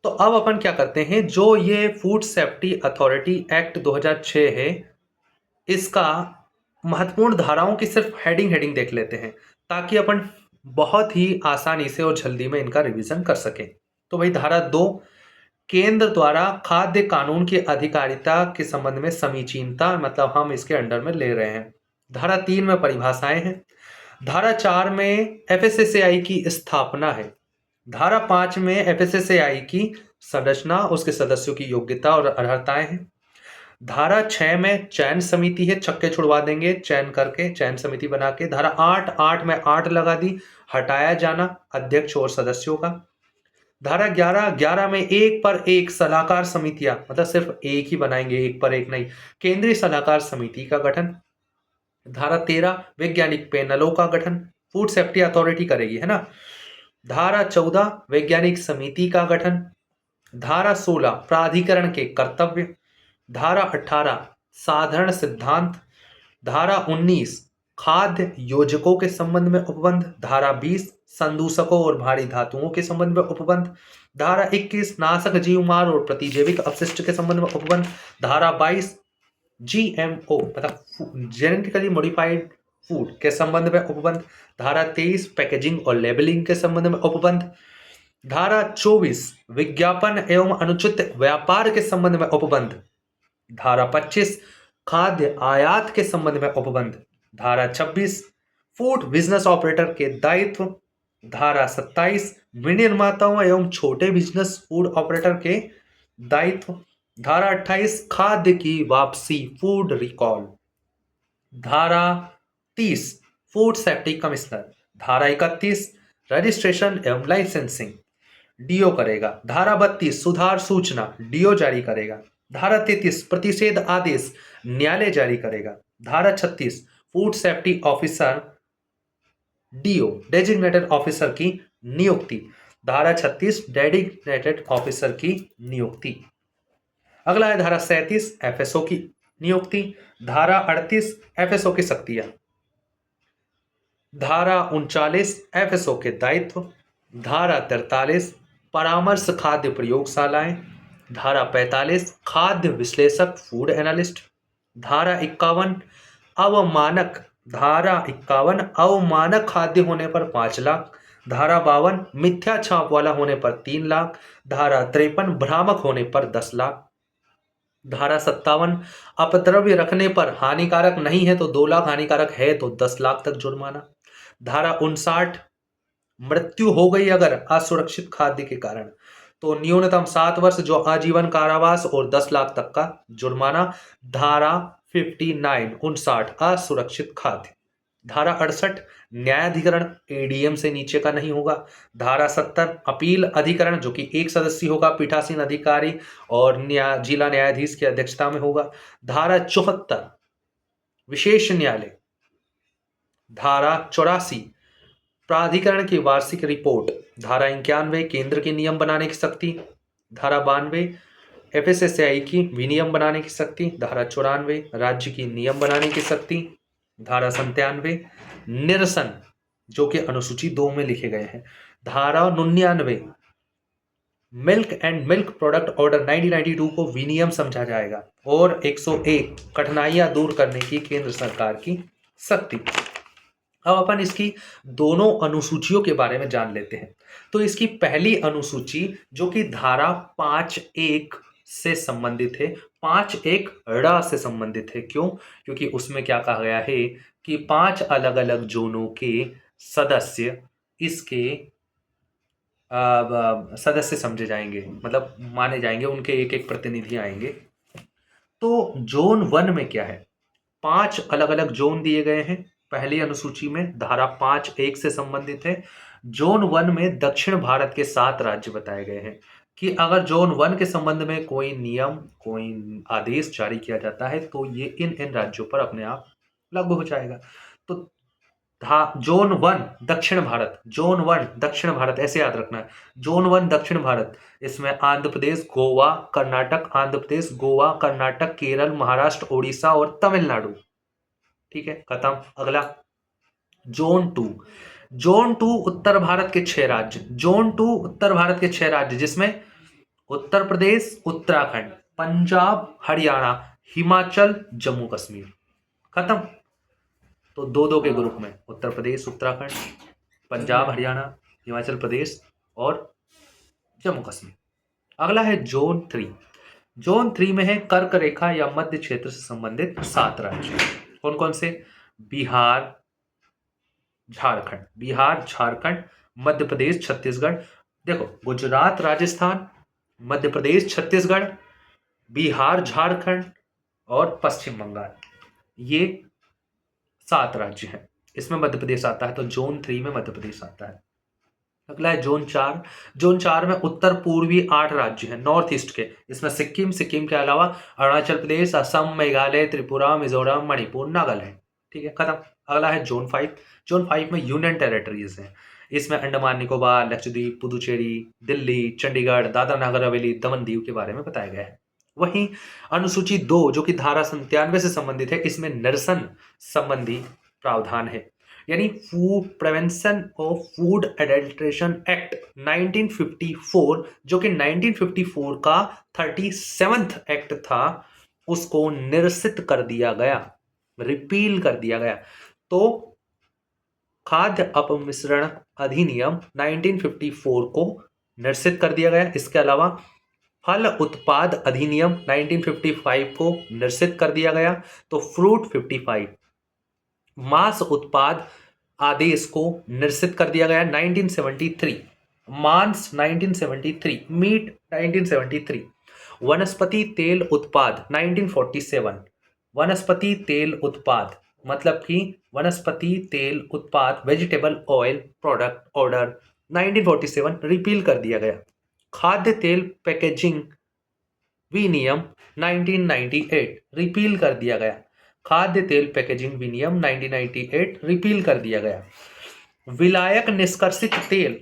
तो अब अपन क्या करते हैं, जो ये फूड सेफ्टी अथॉरिटी एक्ट 2006 है, इसका महत्वपूर्ण धाराओं की सिर्फ हेडिंग हेडिंग देख लेते हैं, ताकि अपन बहुत ही आसानी से और जल्दी में इनका रिवीजन कर सकें। तो भाई धारा 2, केंद्र द्वारा खाद्य कानून की अधिकारिता के संबंध में समीचीनता, मतलब हम इसके अंडर में ले रहे हैं। धारा 3 में परिभाषाएं हैं। धारा 4 में एफएसएसएआई की स्थापना है। धारा 5 में एफएसएसएआई की संरचना, उसके सदस्यों की योग्यता और अर्हताएं हैं। धारा 6 में चयन समिति है, छक्के छुड़वा देंगे चयन करके, चयन समिति बना के। धारा 8 में 8 लगा दी, हटाया जाना अध्यक्ष और सदस्यों का। धारा 11 में एक पर एक सलाहकार समितियां, मतलब सिर्फ एक ही बनाएंगे, एक पर एक नहीं, केंद्रीय सलाहकार समिति का गठन। धारा 13 वैज्ञानिक पैनलों का गठन, फूड सेफ्टी अथॉरिटी करेगी, है ना। धारा 14 वैज्ञानिक समिति का गठन। धारा 16 प्राधिकरण के कर्तव्य। धारा 18 साधारण सिद्धांत। धारा 19 खाद्य योजकों के संबंध में उपबंध। धारा 20 संदूषकों और भारी धातुओं के संबंध में उपबंध। धारा 21 नाशक जीवमार और प्रतिजैविक अपशिष्ट के संबंध में उपबंध। धारा 22 जीएमओ मतलब जेनेटिकली मॉडिफाइड फूड के संबंध में उपबंध। धारा 23 पैकेजिंग और लेबलिंग के संबंध में उपबंध। धारा 24 विज्ञापन एवं अनुचित व्यापार के संबंध में उपबंध। धारा 25 खाद्य आयात के संबंध में उपबंध। धारा 26 फूड बिजनेस ऑपरेटर के दायित्व। धारा 27 विनिर्माताओं एवं छोटे बिजनेस फूड ऑपरेटर के दायित्व। धारा 28 खाद्य की वापसी फूड रिकॉल। धारा 30 फूड सेफ्टी कमिश्नर। धारा 31 रजिस्ट्रेशन एवं लाइसेंसिंग डीओ करेगा। धारा 32 सुधार सूचना डीओ जारी करेगा। धारा 33 प्रतिषेध आदेश न्यायालय जारी करेगा। धारा 36 food safety officer DO designated officer की नियुक्ति। धारा 36 डेडिग्नेटेड ऑफिसर की नियुक्ति। अगला है धारा 37 एफएसओ की नियुक्ति। धारा 38 एफएसओ की शक्तियां। धारा 39 एफएसओ के दायित्व। धारा 43 परामर्श खाद्य प्रयोगशालाएं। धारा 45 खाद्य विश्लेषक फूड एनालिस्ट। धारा 51 अवमानक। धारा 51 अवमानक खाद्य होने पर 5 लाख। धारा 52 मिथ्या छाप वाला होने पर 3 लाख। धारा 53 भ्रामक होने पर 10 लाख। धारा 57 अपद्रव्य रखने पर हानिकारक नहीं है तो 2 लाख, हानिकारक है तो 10 लाख तक जुर्माना। धारा 59 मृत्यु हो गई अगर असुरक्षित खाद्य के कारण तो न्यूनतम 7 वर्ष जो आजीवन कारावास और 10 लाख तक का जुर्माना। धारा 59 असुरक्षित खाद्य। धारा 68 न्यायाधिकरण एडीएम से नीचे का नहीं होगा। धारा 70 अपील अधिकरण जो कि एक सदस्य होगा, पीठासीन अधिकारी और जिला न्यायाधीश की अध्यक्षता में होगा। धारा 74 विशेष न्यायालय। धारा 84 प्राधिकरण की वार्षिक रिपोर्ट। धारा 91 केंद्र के नियम बनाने की शक्ति। धारा 92 एफएसएसएआई की विनियम बनाने की शक्ति। धारा 94 राज्य की नियम बनाने की शक्ति। धारा 97 निरसन जो कि अनुसूची 2 में लिखे गए हैं। धारा 99 milk and milk product order 1992 को विनियम समझा जाएगा। और 101 कठिनाइयां दूर करने की केंद्र सरकार की शक्ति। अब अपन इसकी दोनों अनुसूचियों के बारे में जान लेते हैं। तो इसकी पहली अनुसूची जो कि धारा 5(1) से संबंधित है, 5(1) ड़ से संबंधित है। क्यों? क्योंकि उसमें क्या कहा गया है कि 5 अलग अलग जोनों के सदस्य इसके सदस्य समझे जाएंगे, मतलब माने जाएंगे, उनके एक एक प्रतिनिधि आएंगे। तो जोन 1 में क्या है, 5 अलग अलग जोन दिए गए हैं पहली अनुसूची में, धारा 5(1) से संबंधित है। जोन 1 में दक्षिण भारत के 7 राज्य बताए गए हैं कि अगर जोन 1 के संबंध में कोई नियम, कोई आदेश जारी किया जाता है तो ये इन राज्यों पर अपने आप लागू हो जाएगा। तो जोन 1 दक्षिण भारत, जोन 1 दक्षिण भारत ऐसे याद रखना है। जोन 1 दक्षिण भारत, इसमें आंध्र प्रदेश, गोवा, कर्नाटक, आंध्र प्रदेश, गोवा, कर्नाटक, केरल, महाराष्ट्र, उड़ीसा और तमिलनाडु। ठीक है, खत्म। अगला जोन 2। जोन 2 उत्तर भारत के 6 राज्य। जोन 2 उत्तर भारत के 6 राज्य जिसमें उत्तर प्रदेश, उत्तराखंड, पंजाब, हरियाणा, हिमाचल, जम्मू कश्मीर। खत्म। तो दो दो के ग्रुप में उत्तर प्रदेश, उत्तराखंड, पंजाब, हरियाणा, हिमाचल प्रदेश और जम्मू कश्मीर। अगला है जोन 3। जोन 3 में है कर्क रेखा या मध्य क्षेत्र से संबंधित 7 राज्य। कौन कौन से? बिहार, झारखंड, मध्य प्रदेश, छत्तीसगढ़। देखो, गुजरात, राजस्थान, मध्य प्रदेश, छत्तीसगढ़, बिहार, झारखंड और पश्चिम बंगाल, ये 7 राज्य हैं। इसमें मध्य प्रदेश आता है, तो जोन 3 में मध्य प्रदेश आता है। अगला है जोन 4। जोन 4 में उत्तर पूर्वी 8 राज्य हैं, नॉर्थ ईस्ट के। इसमें सिक्किम के अलावा अरुणाचल प्रदेश, असम, मेघालय, त्रिपुरा, मिजोरम, मणिपुर, नागालैंड। ठीक है, खत्म। अगला है जोन 5। जोन 5 में यूनियन टेरिटरीज हैं। इसमें अंडमान निकोबार, लक्षद्वीप, पुदुचेरी, दिल्ली, चंडीगढ़, दादरा नगर हवेली, दमन दीव के बारे में बताया गया है। वहीं अनुसूची 2 जो कि धारा 97 से संबंधित है, इसमें निरसन संबंधी प्रावधान है। यानी food prevention of food adulteration act 1954, जो कि 1954 का 37th एक्ट था, उसको निरसित कर दिया गया, रिपील कर दिया गया। तो खाद्य अपमिश्रण अधिनियम 1954 को निरसित कर दिया गया। इसके अलावा फल उत्पाद अधिनियम 1955 को निरसित कर दिया गया। तो फ्रूट 55, मांस उत्पाद आदेश को निरसित कर दिया गया 1973, मांस 1973, मीट 1973, वनस्पति तेल उत्पाद 1947, वनस्पति तेल उत्पाद मतलब कि वनस्पति तेल उत्पाद vegetable oil product order 1947 repeal कर दिया गया। खाद्य तेल पैकेजिंग विनियम 1998 रिपील कर दिया गया। खाद्य तेल पैकेजिंग विनियम 1998 रिपील कर दिया गया। विलायक निष्कर्षित तेल,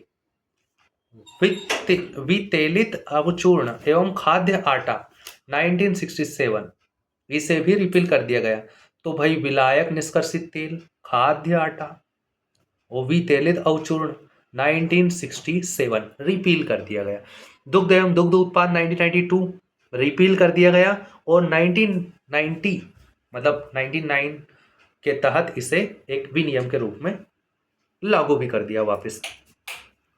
वितेलित अवचूर्ण एवं खाद्य आटा 1967, इसे भी रिपील कर दिया गया। तो भाई विलायक निष्कर्षित तेल, खाद्य आटा और वितेलित अवचूर्ण 1967 रिपील कर दिया गया। दुग्ध एवं दुग्ध उत्पाद 1992 रिपील कर दिया गया और 1990 मतलब 99 के तहत इसे एक विनियम के रूप में लागू भी कर दिया वापस।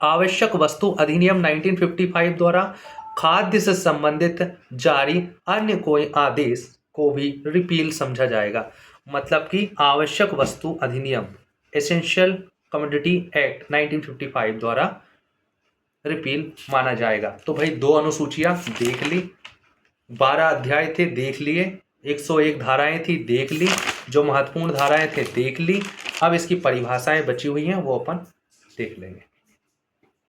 आवश्यक वस्तु अधिनियम 1955 द्वारा खाद्य से संबंधित जारी अन्य कोई आदेश को भी रिपील समझा जाएगा। मतलब कि आवश्यक वस्तु अधिनियम एसेंशियल कमोडिटी एक्ट 1955 द्वारा रिपील माना जाएगा। तो भाई 2 अनुसूचियां देख ली, 12 अध्याय थे देख लिए, 101 धाराएं थी देख ली, जो महत्वपूर्ण धाराएं थे देख ली। अब इसकी परिभाषाएं बची हुई हैं वो अपन देख लेंगे।